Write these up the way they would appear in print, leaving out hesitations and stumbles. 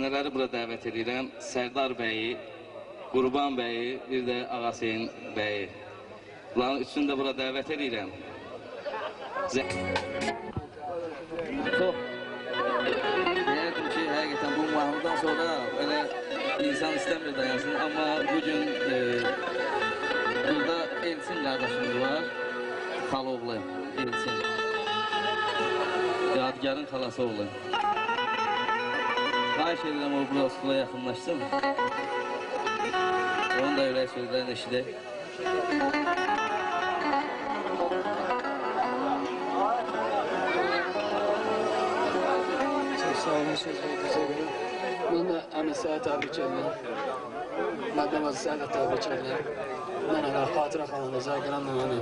nümayəndələri bura dəvət edirəm. Sərdar bəyi, Qurban bəyi, bir də Ağaseyin bəyi. Bunların üçünü də bura dəvət edirəm. Deyərdim ki, həqiqətən bu mahnıdan sonra elə insan istəmir dayansın. Amma bugün burada Elçin qardaşımız var. Xaloğlu Elçin. Yadigarın xalası oğlu. Xahiş edirəm o buraya stula yaxınlaşsın. Onun da ürək sözlərini eşidək. Çox sağ olun sözlərinize göre. Ben de Əmisəyə təbrik edirəm. Məqdəm Əzizəyə də təbrik edirəm. Mən hələ xatirə xanımda Zərgərəm Məməni.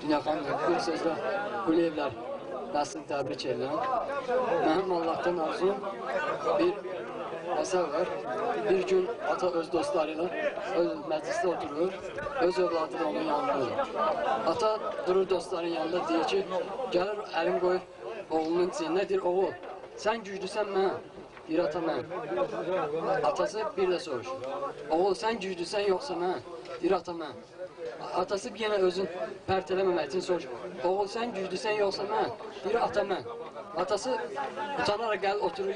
Dünya xanımda bir sözlə Quliyevlər nəslini təbrik edirəm. Mənim Allah'tan arzum bir məsəl var. Bir gün ata öz dostlarıyla öz məclisdə oturur, öz evladı da onun yanında olur. Ata durur dostların yanında deyir ki, gəlir əlin qoyur oğlunun çiyninə, deyir oğul, sən güclüsən mən, deyir ata mən. Atası bir də soruşur, oğul sən güclüsən yoxsa mən, deyir ata mən. Atası yenə özün pərt eləməmək üçün soruşur, oğul sən güclüsən yoxsa mən, deyir ata mən. Atası utanaraq gəlir oturur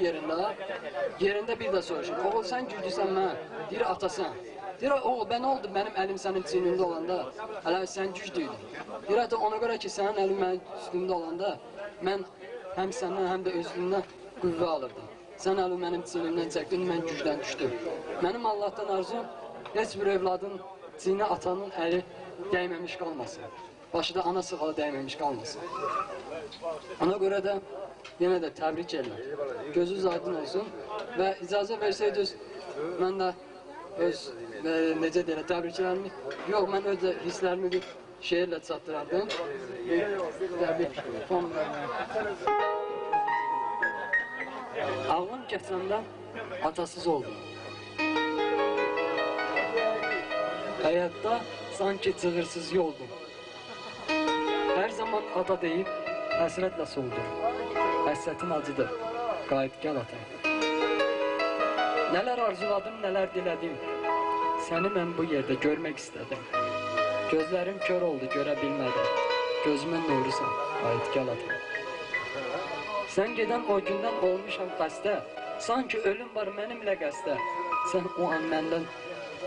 yerində bir də soruşur, oğul sən güclüsən mən, deyir atasən. Deyir oğul ben oldu benim elim senin çiynində olanda, hələ sən güclüydün. Deyir ata ona görə ki sənin əlim mənim üstümdə olanda, mən həm səndən həm də özlüğündən qüvvə alırdım. Sən əlim mənim çiynimdən çəkdin, mən gücdən düşdüm. Mənim Allah'tan arzum, heç bir evladın çiynə atanın əli dəyməmiş qalmasın. Başı da ana sığalı dəyməmiş qalmasın. Ona görə də yenə də təbrik edirəm. Gözünüz aydın olsun və icazə versəydiniz, mən də öz necə deyirəm, təbriklərimi, yox, mən öz hisslərimi bir şeirlə çatdırardım. Bir fon verməyəm. Ağlım keçəndə atasız oldum. Həyatda sanki çığırsız yoldum. Hər zaman ata deyib, həsrətlə soldum. Həsrətin acıdır, qayıt gəl ata. Nələr arzuladım, nələr dilədim. Səni mən bu yerdə görmək istədim. Gözlərim kör oldu, görə bilmədim. Gözümün nurusan, qayıt gəl ata. Sən gedən o gündən olmuşam xəstə. Sanki ölüm var mənimlə qəstə. Sən o an məndən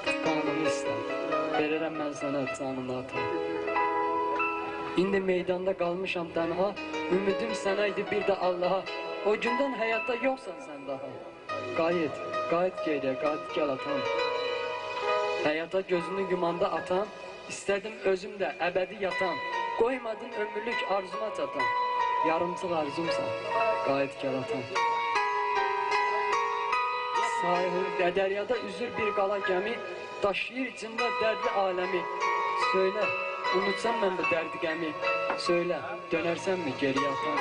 qanımı istə. Verirəm mən sənə canımı ata. İndi meydanda qalmışam tənha. Ümidim sənə idi bir də Allaha. O gündən həyatda yoxsan sən daha. Qayıt, qayıt geriyə, qayıt gəl atam. Həyata gözünü yumanda atam. İstədim özüm də əbədi yatam. Qoymadın ömürlük arzuma çatan. Yarımçıq arzumsan, qayıt gəl atam. Sahildə dəryada üzür bir qala gəmi. Daşıyır içində dərdli aləmi. Söylə, unutsan mən bu dərdi qəmi. Söylə, dönərsənmi geriyə atam?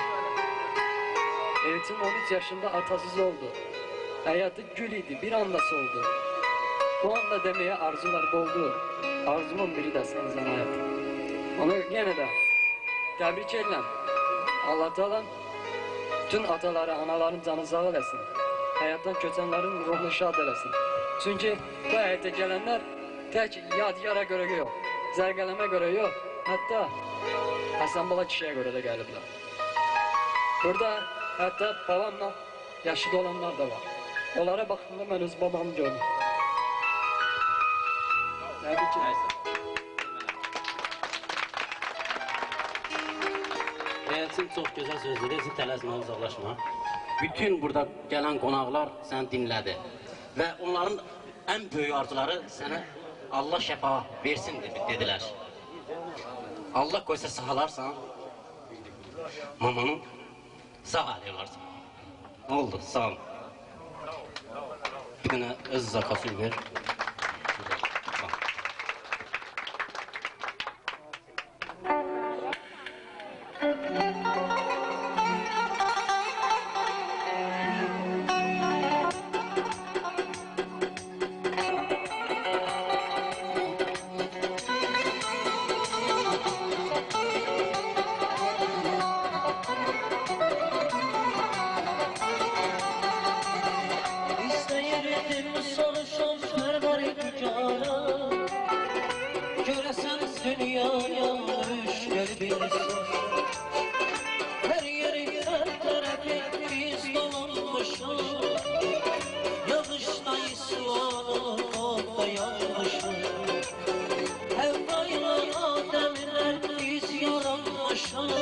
Elçin 13 yaşında atasız oldu. Həyatı gül idi, bir anda soldu. Bu anda deməyə arzular boldu. Arzumun biri də sənsən həyat. Onu yenə də təbrik edirəm. Allah Teala bütün ataları, anaların canı sağ eləsin. Həyatdan köçənlərin ruhunu şad eləsin. Çünki bu həyata gələnlər tək yadgara görə yox, zərgələmə görə yox, hətta Həsənbala kişiyə görə də gəliblər. Burada hətta babamla yaşlı olanlar da var. Onlara baxdığımda mən öz babamı gördüm. Təbii ki. Elçin çox gözəl sözdür, Elçin tələsmə, uzaqlaşma. Bütün burada gələn qonaqlar səni dinlədi. Və onların ən böyük arzuları sənə Allah şəfa versin dedilər. Allah qoysa sağalarsan, mamanın sağ hali olarsan. Ne oldu? Sağ ol. Bir dənə öz zakası ver. bilirsin. Her yeri her tarafı biz dolanmışız. Yağışta isyanı orada yanmışız. Evvayla Ademler biz yaranmışız.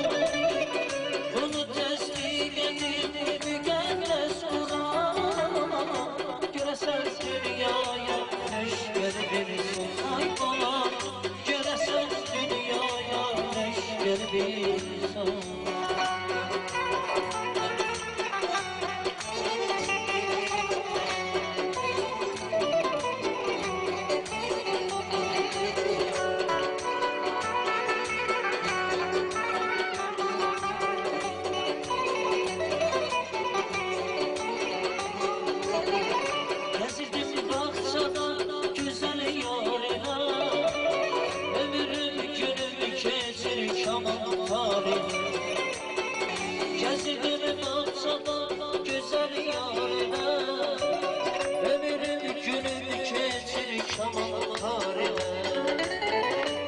Bunu teslim edip müqəddəs Kur'an. Görəsən dünyaya neş gelbilsin. Ay bala, görəsən dünyaya neş gelbilsin. Gezirdim bahçada güzel yarına. Ömrüm günüm geçir kaman tarih. Gezirdim bahçada güzel yarına. Ömrüm günüm geçir kaman tarih.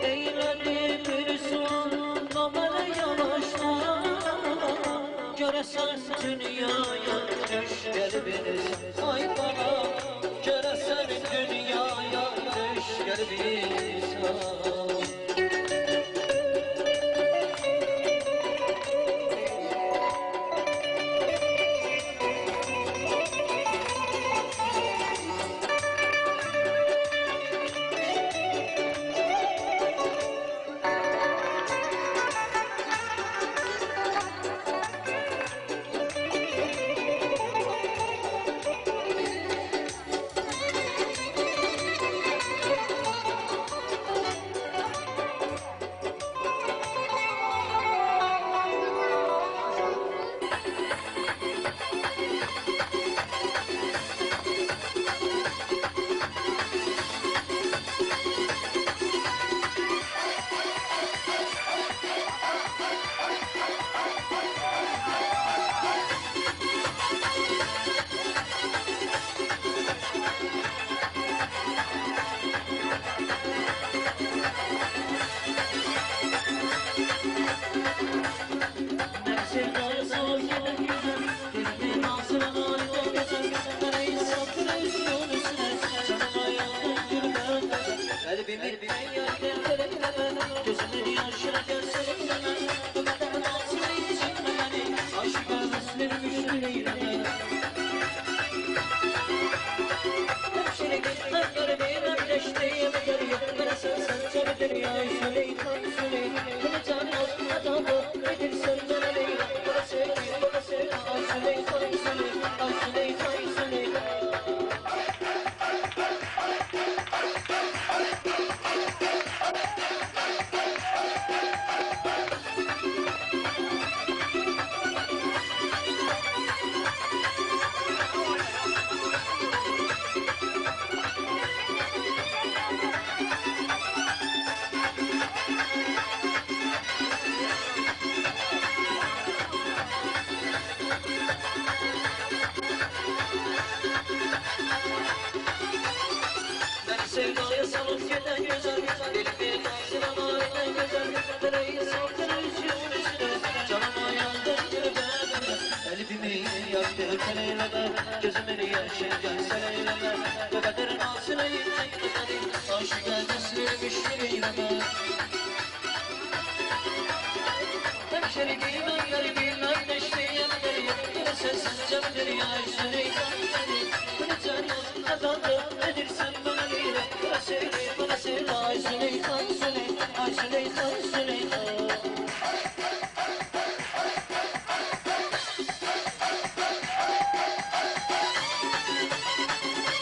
Eğlendi bir sual namele yavaşlar. Görəsən dünyaya düş gelbilirsin. Ay bana, görəsən dünyaya düş gelbilirsin. Sevdaya salıp giden güzel, dilimin ağzına narine güzel. Dereyi saldır üzgün üstüne, canıma yandın gülben. Elbimi yaktı teleyleme, gözümün yaşı gelse eyleme. Bu kaderin ağzına yiyecek güzelim, aşık elbisini müşteriyeme. Hemşeri giymem, geri giymem, neşliyem deriyem. Yine sessizce mi deriyay, süneyden seni. Beni canım kazandı, nedirsen bana lire. Bana söyle, bana söyle, ay süneyden süney, ay süneyden süneyden.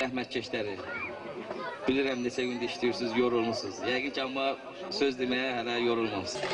Rəhmətkeşləri, bilirəm neçə gündə işləyirsiniz, yorulmuşsunuz. Yəqin ki, amma söz deməyə hələ yorulmamışsınız.